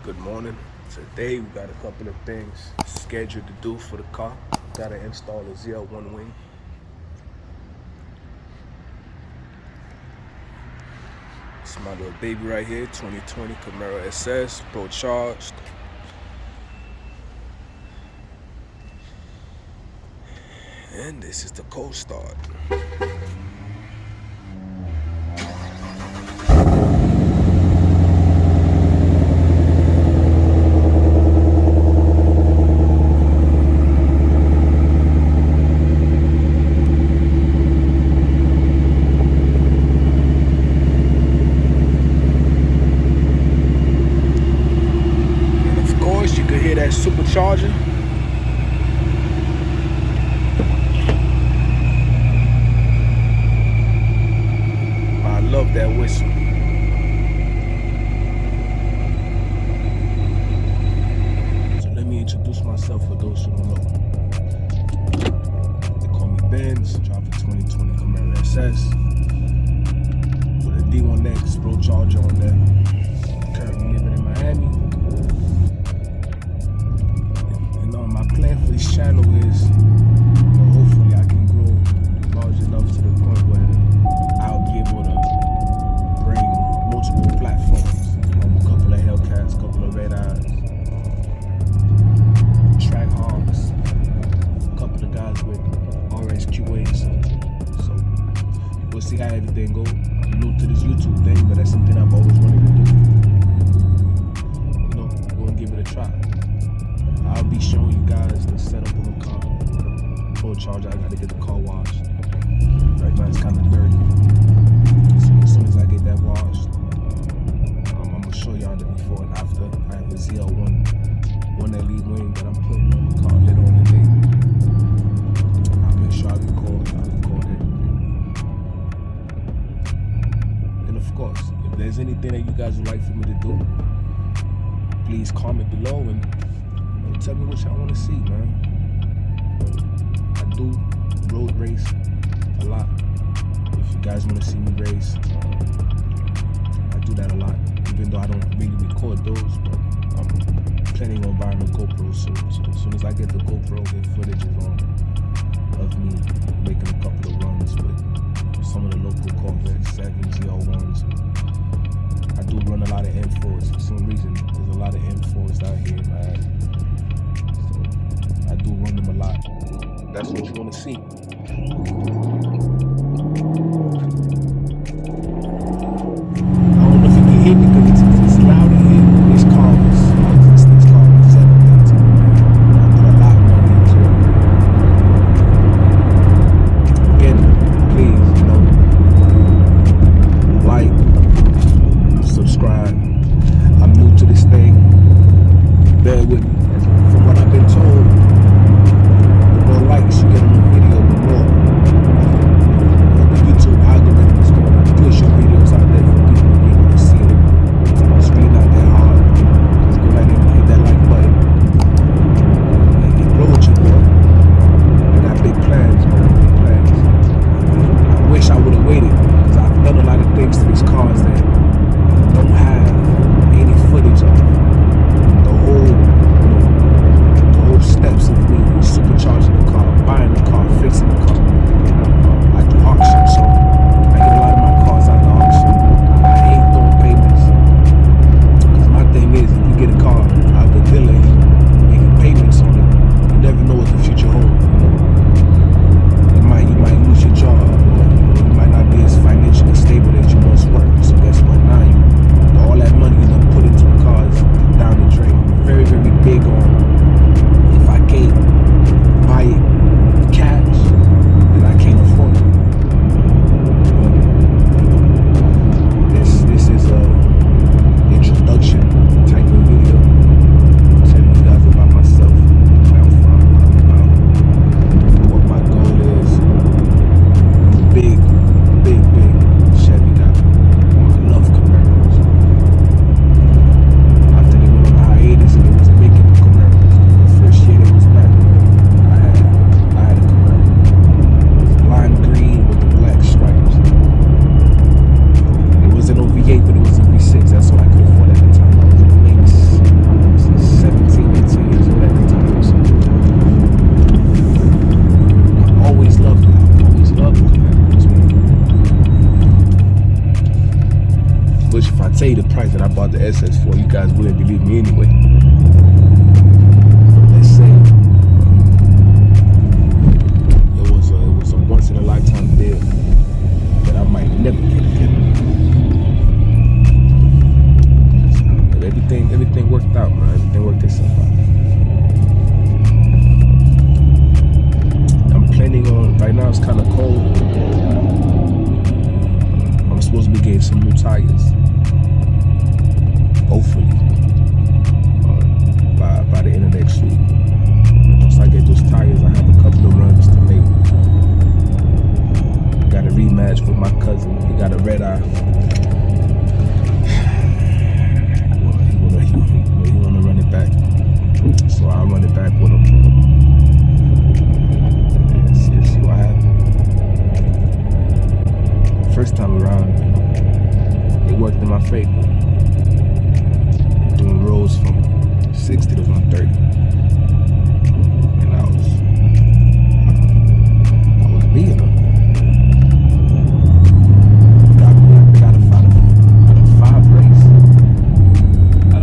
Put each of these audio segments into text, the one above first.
Good morning. Today we got a couple of things scheduled to do for the car. Gotta install a Zl1 wing. It's my little baby right here, 2020 Camaro SS, Procharged. And this is the cold start. That supercharger. I love that whistle. So let me introduce myself for those who don't know. They call me Benz, drive a 2020 Camaro SS with a D1X Procharged on there. Currently living in Miami. My plan for this channel is, hopefully I can grow large enough to the point where I'll be able to bring multiple platforms, a couple of Hellcats, a couple of Red Eyes, track hogs, a couple of guys with RSQAs. So we'll see how everything goes. I'm new to this YouTube thing, but that's something I've always wanted to do. Go and give it a try. I'll be showing you guys the setup of the car. Procharged, I gotta get the car washed. Right now it's kind of dirty. So as soon as I get that washed, I'm gonna show y'all the before and after. I have a Zl1 LED wing that I'm putting on the car later on today. I'll make sure I record everything. And of course, if there's anything that you guys would like for me to do, please comment below and tell me what y'all want to see, man. I do road race a lot. If you guys want to see me race, I do that a lot. Even though I don't really record those, but I'm planning on buying a GoPro soon. So as soon as I get the GoPro, get footages on of me making a couple of runs with some of the local Corvettes, 7s, Zl1s. I do run a lot of M4s. For some reason, there's a lot of M4s out here, man. I do run them a lot. That's what you want to see. I don't know if you can hear me because it's loud in here. This car is set up that time. I put a lot of money into it. Again, please, like, subscribe. I'm new to this thing. Bear with me. From what I've been told, likes you get on the video, the more about the SS4, you guys wouldn't believe me anyway. Let's say it was a once in a lifetime deal that I might never get again. But everything worked out, man. Everything worked itself out. I'm planning on, right now it's kind of cold. I'm supposed to be getting some new tires. Hopefully, by the end of next week. Once I get those tires, I have a couple of runs to make. Got a rematch with my cousin. He got a red eye. He wanna run it back, so I'll run it back with him. And see what happens. First time around, it worked in my favor. Doing rolls from 60 to 130, and I was beating them. Out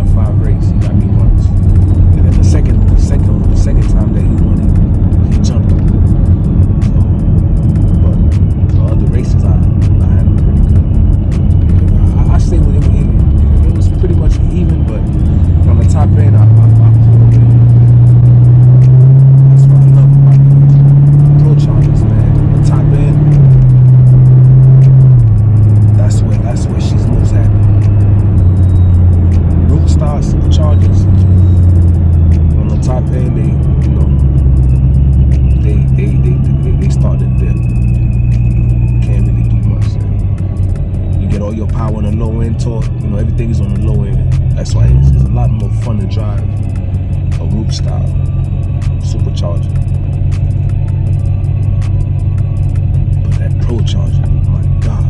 of five races, he got me once, and then the second time that he won it, he jumped him. So, but the other races I had him pretty good. I say it was pretty much even, but on the top end, I pulled away. That's what I love about the Procharged, man. The top end, that's where she's most happy. Root stars, Procharged, on the top end, they start to dip. Can't really do much. You get all your power on the low end torque. Everything is on the low end. That's why it's a lot more fun to drive a root style supercharger. But that Procharged, my God,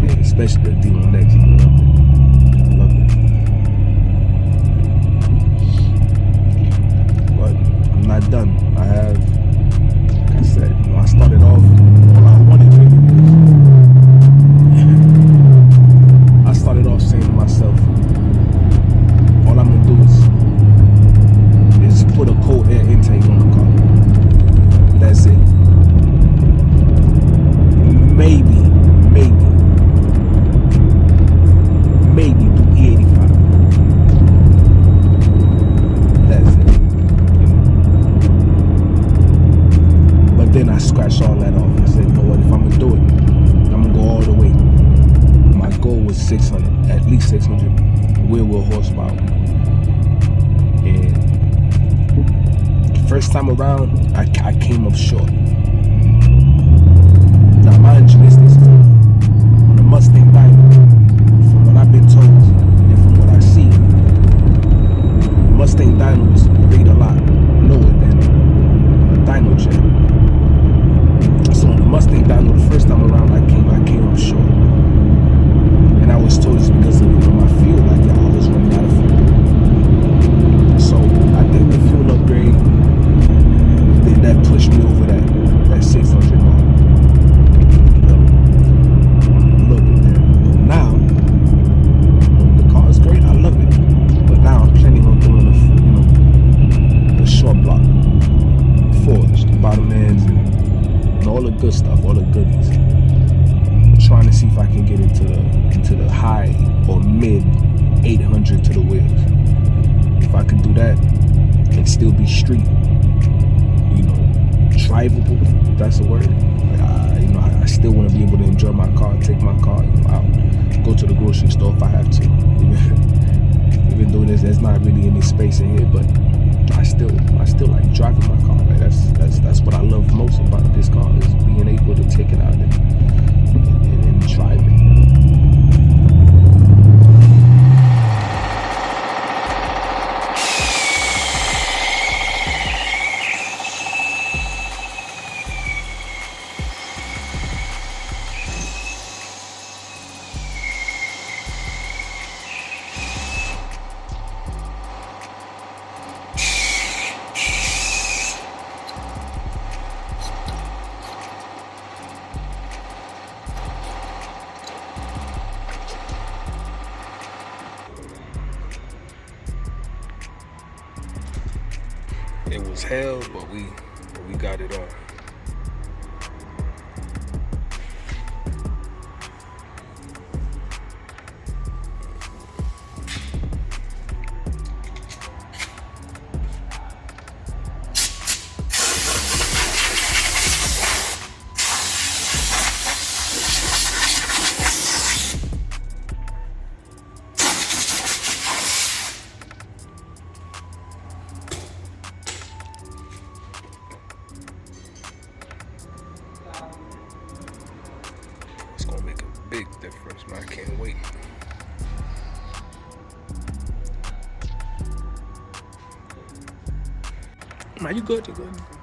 man, especially the D1X, I love it. But I'm not done. I have, like I said, I started off, all I wanted to do. I started off saying to myself, all I'm gonna do is put a cold air intake on the car. That's it. Maybe do E85. That's it. But then I scratched all that off. I said, you know what? If I'm gonna do it, I'm gonna go all the way. My goal was 600, at least 600 wheel horsepower. And first time around, I came up short. Now mind you, this is on a Mustang dyno. From what I've been told and from what I see, Mustang dynos rate a lot lower than a dyno jet. So on the Mustang dyno, the first time around, I came up short. And I was told it's because of my fuel, like I was running out of fuel. So I did the fuel upgrade, and then that pushed me over that 600 mark. A little bit there. But now, the car is great, I love it. But now I'm planning on doing the short block, forged, the bottom ends, and all the good stuff, all the goodies. Trying to see if I can get into the high or mid 800 to the wheels. If I can do that and still be street, drivable, if that's a word. I still want to be able to enjoy my car, take my car out, go to the grocery store if I have to. Even though there's not really any space in here, but I still like driving my car. Like that's what I love most about this car, is being able to take it out and drive it. It was hell, but we got it on. It's gonna make a big difference, man. I can't wait. Man, you good? You good?